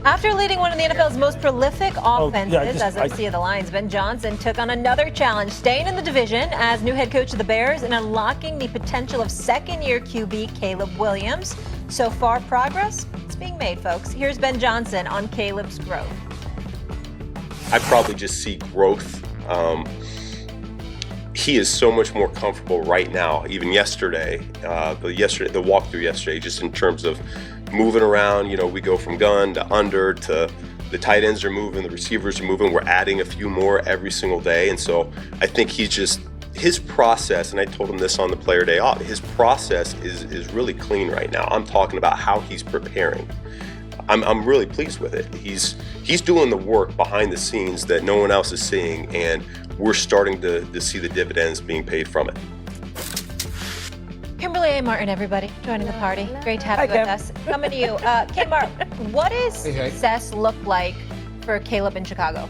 After leading one of the NFL's most prolific offenses as FC of the Lions, Ben Johnson took on another challenge, staying in the division as new head coach of the Bears and unlocking the potential of second-year QB Caleb Williams. So far, progress is being made, folks. Here's Ben Johnson on Caleb's growth. I probably just see growth. He is so much more comfortable right now, even yesterday, the walkthrough yesterday, just in terms of moving around. You know, we go from gun to under to the tight ends are moving, the receivers are moving. We're adding a few more every single day. And so I think his process, and I told him this on the player day off, his process is really clean right now. I'm talking about how he's preparing. I'm really pleased with it. He's doing the work behind the scenes that no one else is seeing, and we're starting to see the dividends being paid from it. Kimberly A. Martin, everybody, joining the party. Great to have you with us. Coming to you. K-Mark, what does success look like for Caleb in Chicago?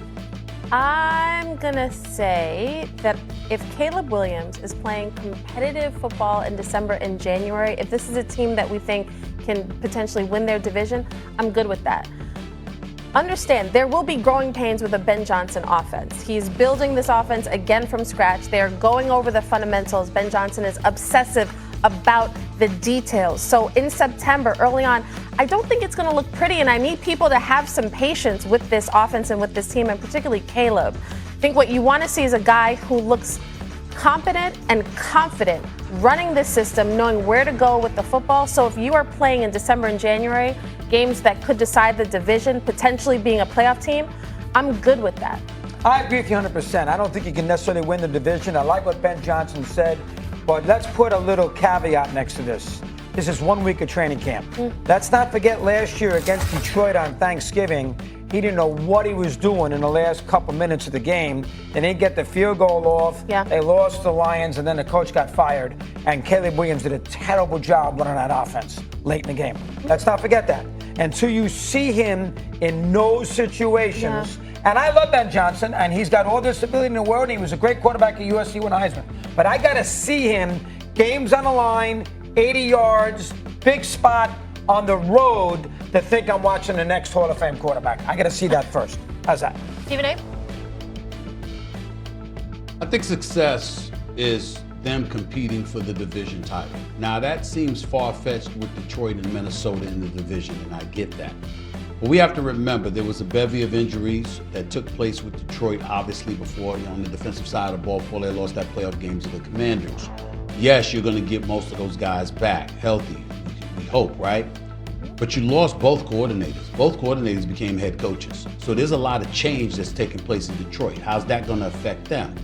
I'm going to say that if Caleb Williams is playing competitive football in December and January, if this is a team that we think can potentially win their division, I'm good with that. Understand, there will be growing pains with a Ben Johnson offense. He's building this offense again from scratch. They're going over the fundamentals. Ben Johnson is obsessive about the details. So in September, early on, I don't think it's going to look pretty, and I need people to have some patience with this offense and with this team, and particularly Caleb. I think what you want to see is a guy who looks competent and confident running this system, knowing where to go with the football. So if you are playing in December and January, games that could decide the division, potentially being a playoff team, I'm good with that. I agree with you 100%. I don't think you can necessarily win the division. I like what Ben Johnson said, but let's put a little caveat next to this. This is 1 week of training camp. Let's not forget last year against Detroit on Thanksgiving, he didn't know what he was doing in the last couple minutes of the game. They didn't get the field goal off. Yeah. They lost the Lions, and then the coach got fired. And Caleb Williams did a terrible job running that offense late in the game. Let's not forget that. Until you see him in those situations, and I love Ben Johnson, and he's got all this ability in the world, and he was a great quarterback at USC when Heisman. But I got to see him, games on the line, 80 yards, big spot on the road, to think I'm watching the next Hall of Fame quarterback. I got to see that first. How's that? Stephen A? I think success is them competing for the division title. Now, that seems far-fetched with Detroit and Minnesota in the division, and I get that. But we have to remember there was a bevy of injuries that took place with Detroit, obviously, before, on the defensive side of the ball, before they lost that playoff game to the Commanders. Yes, you're going to get most of those guys back healthy, we hope, right? But you lost both coordinators. Both coordinators became head coaches. So there's a lot of change that's taking place in Detroit. How's that going to affect them?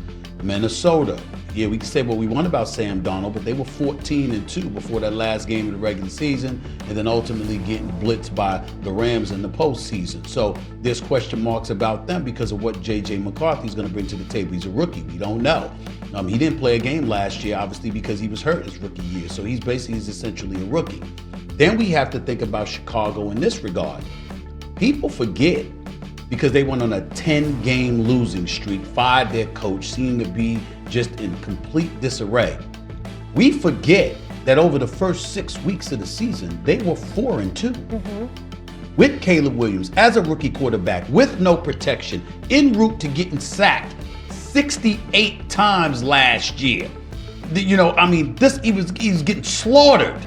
Minnesota. Yeah, we can say what we want about Sam Darnold, but they were 14-2 before that last game of the regular season, and then ultimately getting blitzed by the Rams in the postseason. So there's question marks about them because of what J.J. McCarthy's going to bring to the table. He's a rookie. We don't know. He didn't play a game last year, obviously, because he was hurt his rookie year. So he's essentially a rookie. Then we have to think about Chicago in this regard. People forget, because they went on a 10-game losing streak, fired their coach, seemed to be just in complete disarray. We forget that over the first 6 weeks of the season, they were 4-2. With Caleb Williams as a rookie quarterback, with no protection, en route to getting sacked 68 times last year. He was getting slaughtered.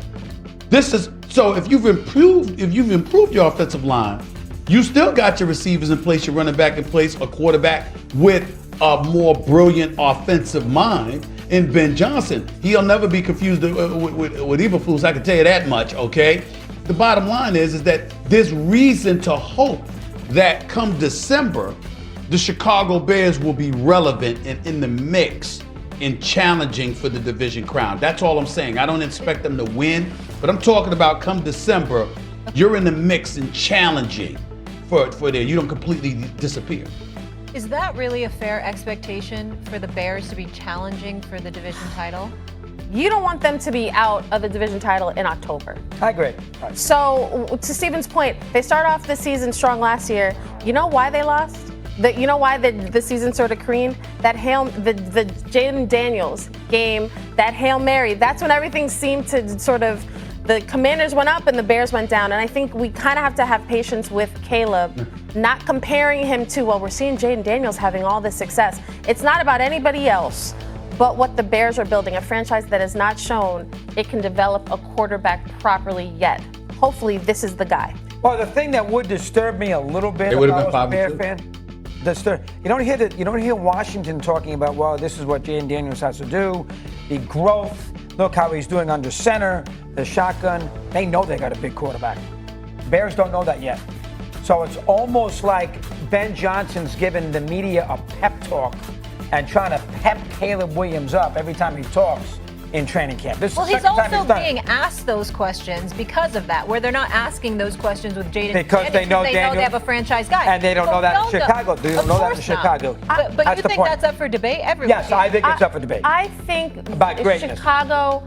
So if you've improved your offensive line, you still got your receivers in place, your running back in place, a quarterback with a more brilliant offensive mind in Ben Johnson. He'll never be confused with Eberflus, I can tell you that much, okay? The bottom line is that there's reason to hope that come December, the Chicago Bears will be relevant and in the mix in challenging for the division crown. That's all I'm saying. I don't expect them to win, but I'm talking about come December, you're in the mix and challenging for there. You don't completely disappear. Is that really a fair expectation for the Bears to be challenging for the division title? You don't want them to be out of the division title in October. I agree. Right. So to Stephen's point, they start off the season strong last year. You know why they lost? You know why the season sort of careened? The Jayden Daniels game, that Hail Mary, that's when everything seemed to sort of The Commanders went up and the Bears went down. And I think we kind of have to have patience with Caleb, not comparing him to, well, we're seeing Jayden Daniels having all this success. It's not about anybody else but what the Bears are building, a franchise that has not shown it can develop a quarterback properly yet. Hopefully this is the guy. Well, the thing that would disturb me a little bit if I was a Bear fan, you don't hear Washington talking about, well, this is what Jayden Daniels has to do, the growth. Look how he's doing under center, the shotgun. They know they got a big quarterback. Bears don't know that yet. So it's almost like Ben Johnson's giving the media a pep talk and trying to pep Caleb Williams up every time he talks in training camp. This Well, is the he's second time also he's being asked those questions because of that, where they're not asking those questions with Jayden Because they know they Daniel- have a franchise guy. And they don't know that in Chicago. They don't know that in course not. Chicago. But That's you the think point. that's up for debate? Everyone. Yes, I think it's up for debate. I think About greatness. Chicago,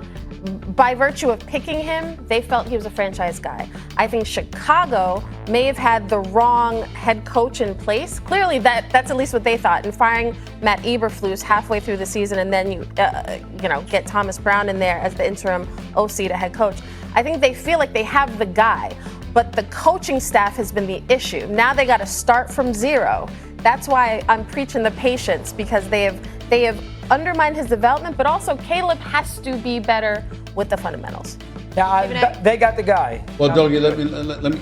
by virtue of picking him, they felt he was a franchise guy. I think Chicago may have had the wrong head coach in place. Clearly, that's at least what they thought. And firing Matt Eberflus halfway through the season, and then you get Thomas Brown in there as the interim OC to head coach. I think they feel like they have the guy, but the coaching staff has been the issue. Now they got to start from zero. That's why I'm preaching the patience, because they have undermined his development, but also Caleb has to be better with the fundamentals. Yeah, they got the guy. Well, Dougie, let me.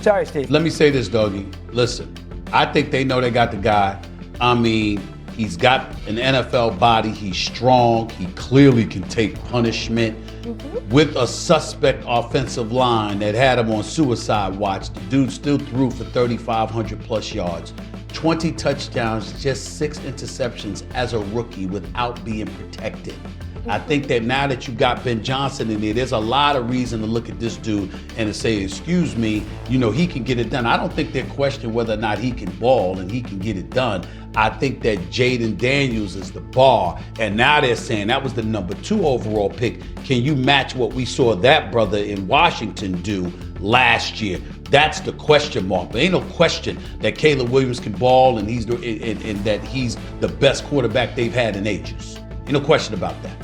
Sorry, Steve. Let me say this, Dougie. Listen, I think they know they got the guy. I mean, he's got an NFL body. He's strong. He clearly can take punishment. With a suspect offensive line that had him on suicide watch, the dude still threw for 3,500 plus yards, 20 touchdowns, just 6 interceptions as a rookie without being protected. I think that now that you got Ben Johnson in there, there's a lot of reason to look at this dude and to say, excuse me, he can get it done. I don't think they're questioning whether or not he can ball and he can get it done. I think that Jayden Daniels is the bar. And now they're saying that was the number 2 overall pick. Can you match what we saw that brother in Washington do last year? That's the question mark. But ain't no question that Caleb Williams can ball and that he's the best quarterback they've had in ages. Ain't no question about that.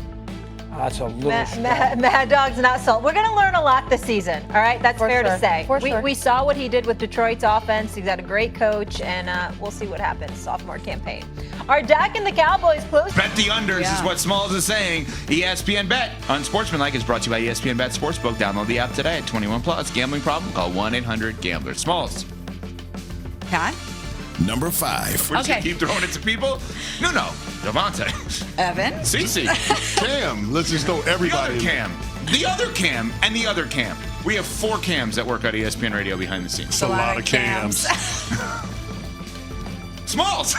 That's a little Mad Dog's not salt. We're going to learn a lot this season, all right? That's fair to say. We saw what he did with Detroit's offense. He's got a great coach, and we'll see what happens. Sophomore campaign. Our Dak and the Cowboys close. Bet the unders is what Smalls is saying. ESPN Bet Unsportsmanlike is brought to you by ESPN Bet Sportsbook. Download the app today at 21 plus. Gambling problem? Call 1-800-GAMBLER. Smalls. Pat? Number 5. We're just keep throwing it to people? No. Devontae. Evan? Cece. Cam. Let's just throw everybody. The other Cam, and the other Cam. We have 4 Cams that work at ESPN Radio behind the scenes. It's a lot of Cams. Smalls.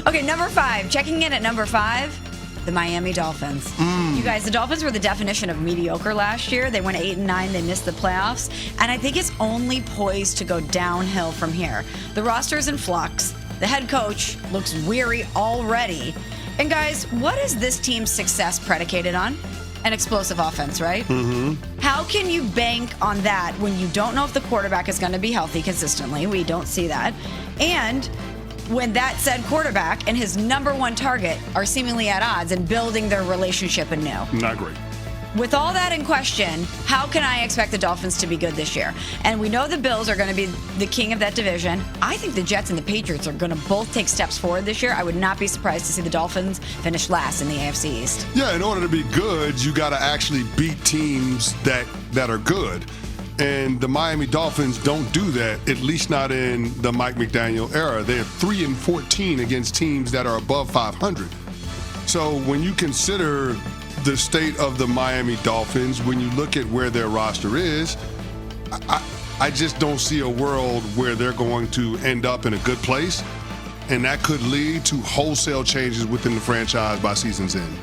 Okay, number 5. Checking in at number 5, the Miami Dolphins. You guys, the Dolphins were the definition of mediocre last year. They went 8-9. They missed the playoffs. And I think it's only poised to go downhill from here. The roster is in flux. The head coach looks weary already. And guys, what is this team's success predicated on? An explosive offense, right? How can you bank on that when you don't know if the quarterback is going to be healthy consistently? We don't see that. And when that said quarterback and his number 1 target are seemingly at odds and building their relationship anew. Not great. With all that in question, how can I expect the Dolphins to be good this year? And we know the Bills are going to be the king of that division. I think the Jets and the Patriots are going to both take steps forward this year. I would not be surprised to see the Dolphins finish last in the AFC East. Yeah, in order to be good, you got to actually beat teams that are good. And the Miami Dolphins don't do that, at least not in the Mike McDaniel era. They're 3-14 against teams that are above 500. So when you consider the state of the Miami Dolphins, when you look at where their roster is, I just don't see a world where they're going to end up in a good place, and that could lead to wholesale changes within the franchise by season's end.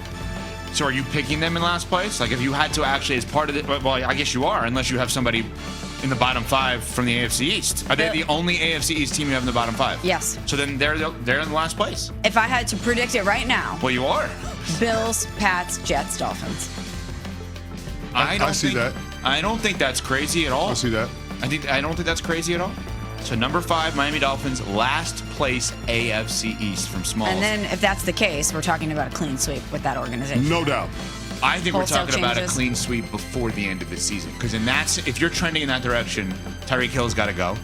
So are you picking them in last place? Like if you had to actually as part of it, well, I guess you are, unless you have somebody in the bottom 5 from the AFC East. Are they the only AFC East team you have in the bottom 5? Yes. So then they're in the last place. If I had to predict it right now. Well, you are. Bills, Pats, Jets, Dolphins. I see that. I don't think that's crazy at all. I see that. I don't think that's crazy at all. So number 5, Miami Dolphins, last place AFC East from Smalls. And then if that's the case, we're talking about a clean sweep with that organization. No doubt. I think we're Wholesale talking about a changes. clean sweep before the end of the season. Because if you're trending in that direction, Tyreek Hill's got to go.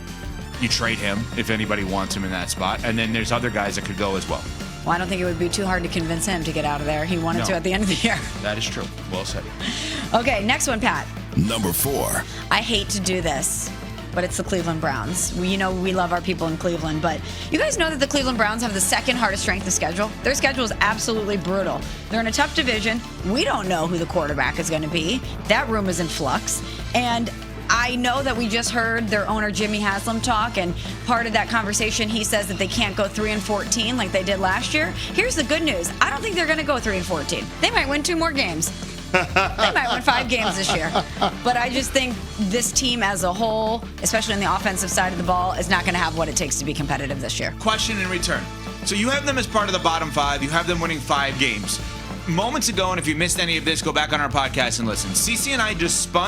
You trade him if anybody wants him in that spot. And then there's other guys that could go as well. Well, I don't think it would be too hard to convince him to get out of there. He wanted to at the end of the year. That is true. Well said. Okay, next one, Pat. Number 4. I hate to do this, but it's the Cleveland Browns. We love our people in Cleveland, but you guys know that the Cleveland Browns have the second hardest strength of schedule? Their schedule is absolutely brutal. They're in a tough division. We don't know who the quarterback is going to be. That room is in flux. And I know that we just heard their owner, Jimmy Haslam, talk, and part of that conversation, he says that they can't go 3-14 like they did last year. Here's the good news. I don't think they're going to go 3-14. They might win 2 more games. They might win 5 games this year. But I just think this team as a whole, especially on the offensive side of the ball, is not going to have what it takes to be competitive this year. Question in return. So you have them as part of the bottom 5. You have them winning 5 games. Moments ago, and if you missed any of this, go back on our podcast and listen. CC and I just spun